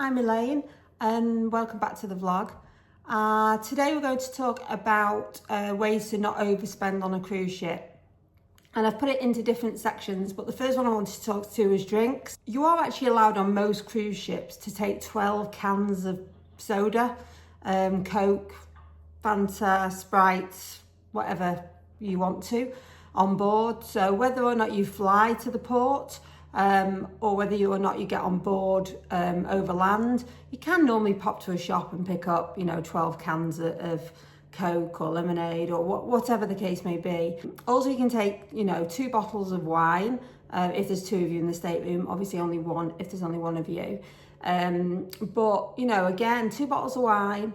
I'm Elaine and welcome back to the vlog. Today we're going to talk about ways to not overspend on a cruise ship. And I've put it into different sections, but the first one I wanted to talk to is drinks. You are actually allowed on most cruise ships to take 12 cans of soda, Coke, Fanta, Sprite, whatever you want to, on board. So whether or not you fly to the port, or whether you or not you get on board over land, you can normally pop to a shop and pick up, 12 cans of Coke or lemonade or whatever the case may be. Also, you can take, 2 bottles of wine if there's 2 of you in the stateroom. Obviously, only 1 if there's only 1 of you. But again, 2 bottles of wine,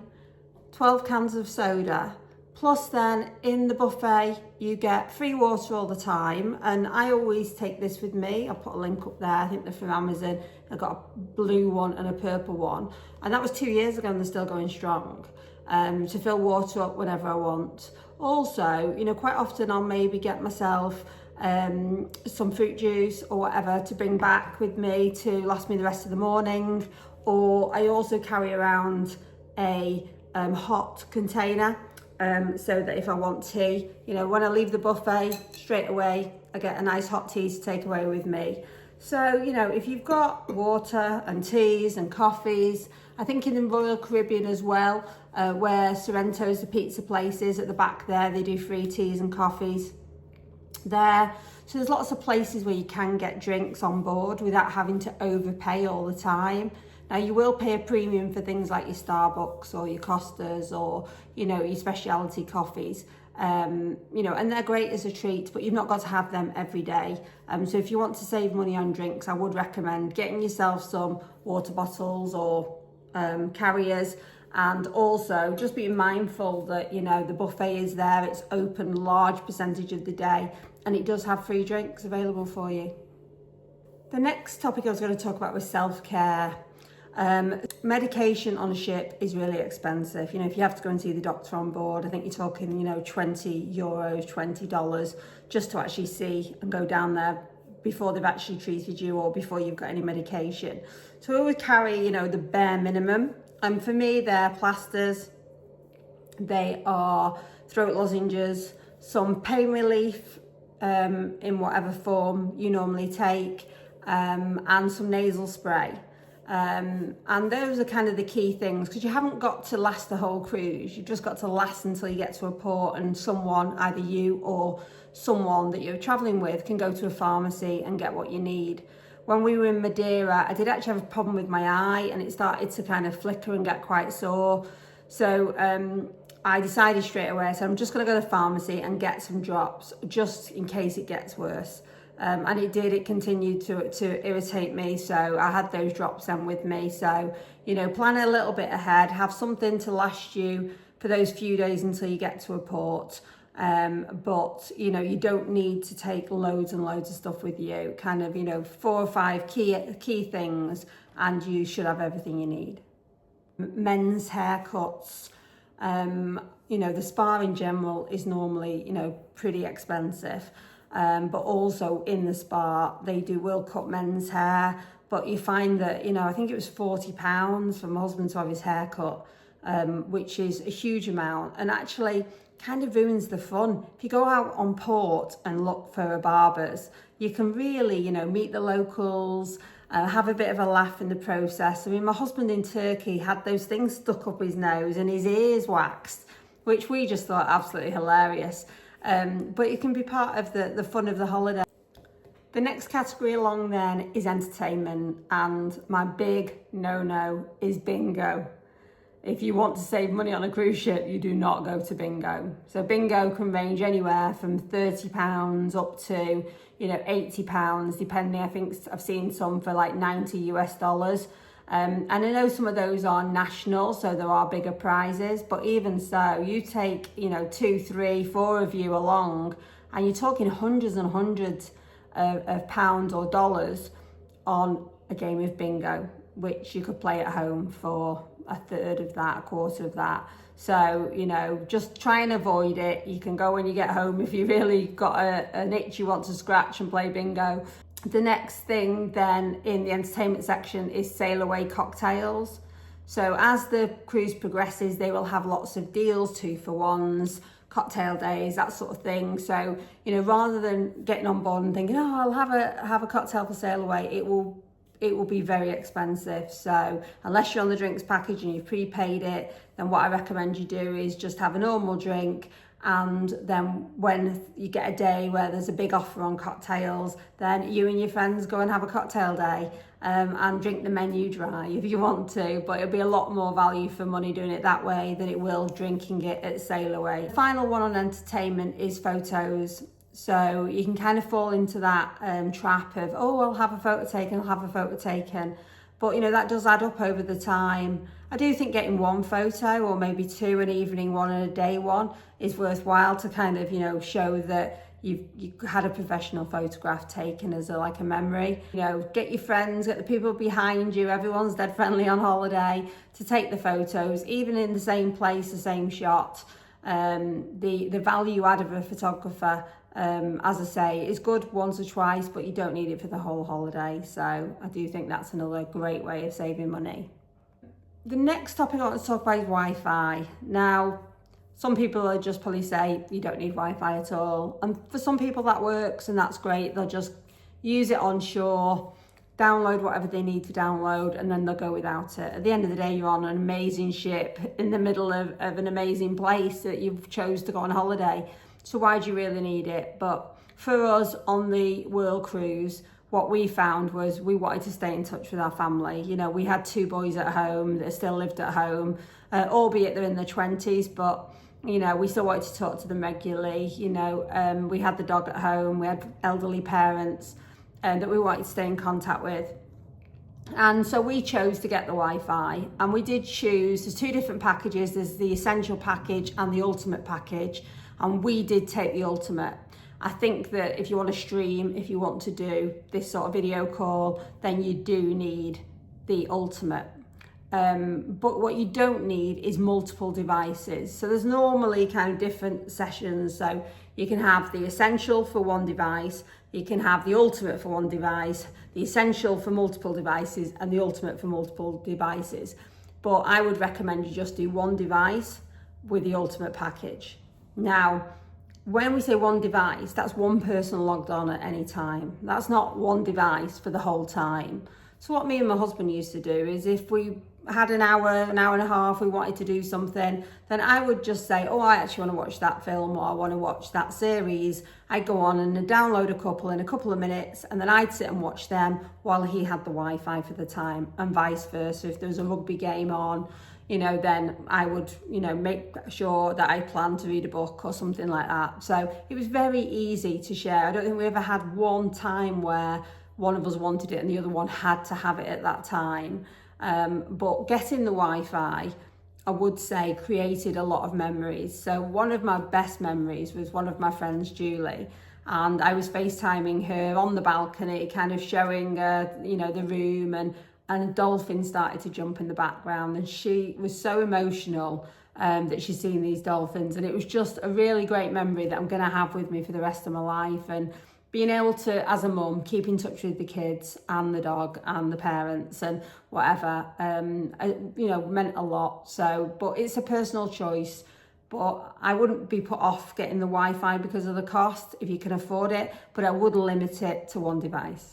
12 cans of soda. Plus then in the buffet, you get free water all the time. And I always take this with me. I'll put a link up there. I think they're from Amazon. I've got a blue one and a purple one. And that was 2 years ago and they're still going strong. To fill water up whenever I want. Also, quite often I'll maybe get myself some fruit juice or whatever to bring back with me to last me the rest of the morning. Or I also carry around a hot container. So that if I want tea, when I leave the buffet, straight away, I get a nice hot tea to take away with me. So, if you've got water and teas and coffees, I think in the Royal Caribbean as well, where Sorrento's the pizza place is at the back there, they do free teas and coffees there. So there's lots of places where you can get drinks on board without having to overpay all the time. Now you will pay a premium for things like your Starbucks or your Costas or, your specialty coffees, and they're great as a treat, but you've not got to have them every day. So if you want to save money on drinks, I would recommend getting yourself some water bottles or carriers, and also just being mindful that, the buffet is there, it's open large percentage of the day, and it does have free drinks available for you. The next topic I was going to talk about was self-care. Medication on a ship is really expensive. If you have to go and see the doctor on board, I think you're talking, €20, $20 just to actually see and go down there before they've actually treated you or before you've got any medication. So I always carry, the bare minimum. And for me, they're plasters, they are throat lozenges, some pain relief in whatever form you normally take, and some nasal spray. And those are kind of the key things, because you haven't got to last the whole cruise. You've just got to last until you get to a port and someone, either you or someone that you're traveling with, can go to a pharmacy and get what you need. When we were in Madeira, I did actually have a problem with my eye and it started to kind of flicker and get quite sore. So I decided straight away, so I'm just going to go to the pharmacy and get some drops just in case it gets worse. And it did, it continued to irritate me, so I had those drops then with me. So, plan a little bit ahead, have something to last you for those few days until you get to a port. But, you don't need to take loads and loads of stuff with you, kind of, 4 or 5 key things, and you should have everything you need. Men's haircuts, the spa in general is normally, pretty expensive. But also in the spa, they will cut men's hair, but you find that, I think it was £40 for my husband to have his hair cut, which is a huge amount and actually kind of ruins the fun. If you go out on port and look for a barber's, you can really, meet the locals, have a bit of a laugh in the process. I mean, my husband in Turkey had those things stuck up his nose and his ears waxed, which we just thought absolutely hilarious. But it can be part of the fun of the holiday. The next category along then is entertainment, and my big no-no is bingo. If you want to save money on a cruise ship, you do not go to bingo. So bingo can range anywhere from £30 up to, £80, depending. I think I've seen some for like $90 US. And I know some of those are national, so there are bigger prizes, but even so, you take, 2, 3, 4 of you along, and you're talking hundreds and hundreds of pounds or dollars on a game of bingo, which you could play at home for a third of that, a quarter of that. So, just try and avoid it. You can go when you get home if you really got an itch you want to scratch and play bingo. The next thing then in the entertainment section is sail away cocktails. So as the cruise progresses, they will have lots of deals, 2-for-1s, cocktail days, that sort of thing. So, you know, rather than getting on board and thinking, oh, I'll have a cocktail for sail away, it will be very expensive. So unless you're on the drinks package and you've prepaid it, then what I recommend you do is just have a normal drink, and then when you get a day where there's a big offer on cocktails, then you and your friends go and have a cocktail day, and drink the menu dry if you want to, but it'll be a lot more value for money doing it that way than it will drinking it at sail away. The final one on entertainment is photos. So you can kind of fall into that trap of, oh, I'll have a photo taken. But, you know, that does add up over the time. I do think getting one photo, or maybe two, an evening one and a day one, is worthwhile to kind of, you know, show that you had a professional photograph taken as like a memory. You know, get your friends, get the people behind you, everyone's dead friendly on holiday, to take the photos, even in the same place, the same shot. The value add of a photographer, as I say, is good once or twice, but you don't need it for the whole holiday. So I do think that's another great way of saving money. The next topic I want to talk about is Wi-Fi. Now, some people will just probably say you don't need Wi-Fi at all. And for some people that works, and that's great. They'll just use it on shore, download whatever they need to download, and then they'll go without it. At the end of the day, you're on an amazing ship in the middle of an amazing place that you've chose to go on holiday. So why do you really need it? But for us on the World Cruise, what we found was we wanted to stay in touch with our family. You know, we had 2 boys at home that still lived at home, albeit they're in their 20s, but you know, we still wanted to talk to them regularly. You know, we had the dog at home, we had elderly parents that we wanted to stay in contact with. And so we chose to get the Wi-Fi, and we did choose, there's 2 different packages, there's the essential package and the ultimate package, and we did take the ultimate. I think that if you want to stream, if you want to do this sort of video call, then you do need the ultimate. But what you don't need is multiple devices. So there's normally kind of different sessions. So you can have the essential for one device, you can have the ultimate for one device, the essential for multiple devices, and the ultimate for multiple devices. But I would recommend you just do one device with the ultimate package. Now, when we say one device, that's one person logged on at any time. That's not one device for the whole time. So what me and my husband used to do is, if we had an hour and a half, we wanted to do something, then I would just say, oh, I actually want to watch that film, or I want to watch that series. I'd go on and download a couple in a couple of minutes, and then I'd sit and watch them while he had the Wi-Fi for the time, and vice versa. If there was a rugby game on, you know, then I would, you know, make sure that I planned to read a book or something like that. So it was very easy to share. I don't think we ever had one time where one of us wanted it and the other one had to have it at that time. But getting the Wi-Fi, I would say, created a lot of memories. So one of my best memories was one of my friends, Julie, and I was FaceTiming her on the balcony, kind of showing her, you know, the room, and a dolphin started to jump in the background, and she was so emotional that she's seen these dolphins, and it was just a really great memory that I'm going to have with me for the rest of my life. And being able to, as a mum, keep in touch with the kids and the dog and the parents and whatever, you know, meant a lot. So, but it's a personal choice. But I wouldn't be put off getting the Wi-Fi because of the cost if you can afford it, but I would limit it to one device.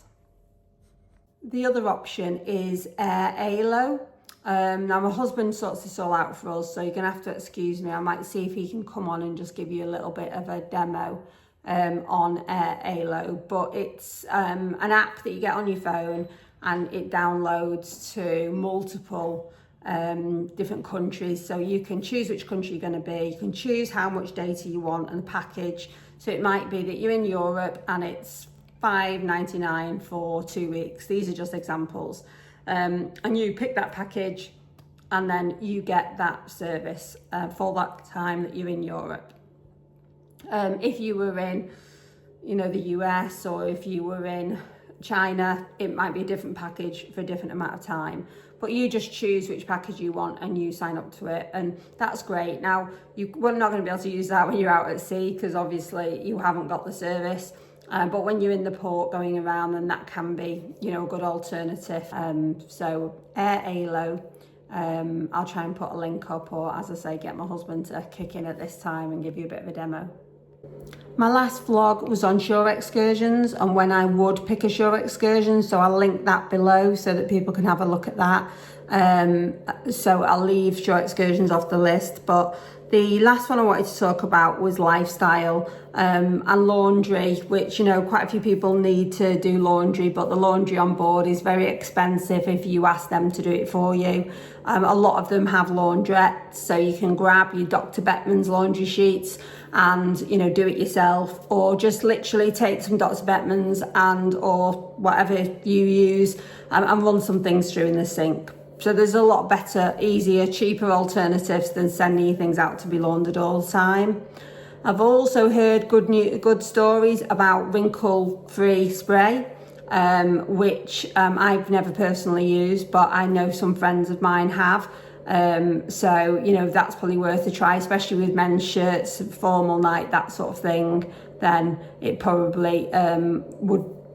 The other option is AirAlo. Now my husband sorts this all out for us, so you're going to have to excuse me. I might see if he can come on and just give you a little bit of a demo on AirAlo. But it's an app that you get on your phone, and it downloads to multiple different countries. So you can choose which country you're going to be. You can choose how much data you want and the package. So it might be that you're in Europe and it's $5.99 for 2 weeks. These are just examples. And you pick that package, and then you get that service for that time that you're in Europe. If you were in, you know, the US, or if you were in China, it might be a different package for a different amount of time. But you just choose which package you want and you sign up to it, and that's great. Now, we're not going to be able to use that when you're out at sea, because obviously you haven't got the service. But when you're in the port going around, then that can be, you know, a good alternative. So Air Alo, I'll try and put a link up, or as I say, get my husband to kick in at this time and give you a bit of a demo. My last vlog was on shore excursions and when I would pick a shore excursion, so I'll link that below so that people can have a look at that. So I'll leave shore excursions off the list, but the last one I wanted to talk about was lifestyle and laundry, which, you know, quite a few people need to do laundry, but the laundry on board is very expensive if you ask them to do it for you. A lot of them have laundrettes, so you can grab your Dr. Beckman's laundry sheets and, you know, do it yourself, or just literally take some Dr. Beckman's and or whatever you use and run some things through in the sink. So there's a lot better, easier, cheaper alternatives than sending your things out to be laundered all the time. I've also heard good stories about wrinkle-free spray, which I've never personally used, but I know some friends of mine have. So, you know, that's probably worth a try, especially with men's shirts, formal night, that sort of thing. Then it probably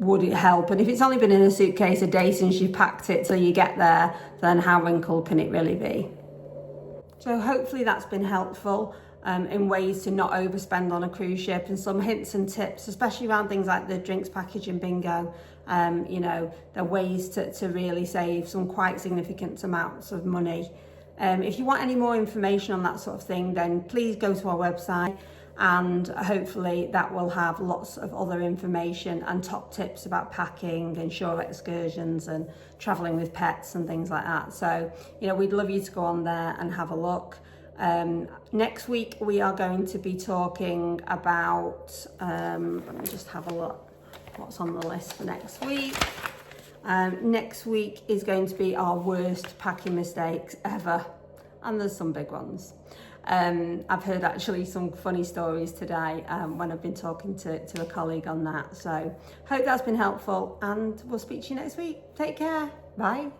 would it help. And if it's only been in a suitcase a day since you packed it till you get there, then how wrinkled can it really be? So hopefully that's been helpful in ways to not overspend on a cruise ship, and some hints and tips, especially around things like the drinks packaging bingo. You know, there are ways to really save some quite significant amounts of money. If you want any more information on that sort of thing, then please go to our website, and hopefully that will have lots of other information and top tips about packing and shore excursions and traveling with pets and things like that. So, you know, we'd love you to go on there and have a look. Next week we are going to be talking about, let me just have a look what's on the list for next week. Next week is going to be our worst packing mistakes ever, and there's some big ones. I've heard actually some funny stories today when I've been talking to a colleague on that. So hope that's been helpful, and we'll speak to you next week. Take care. Bye.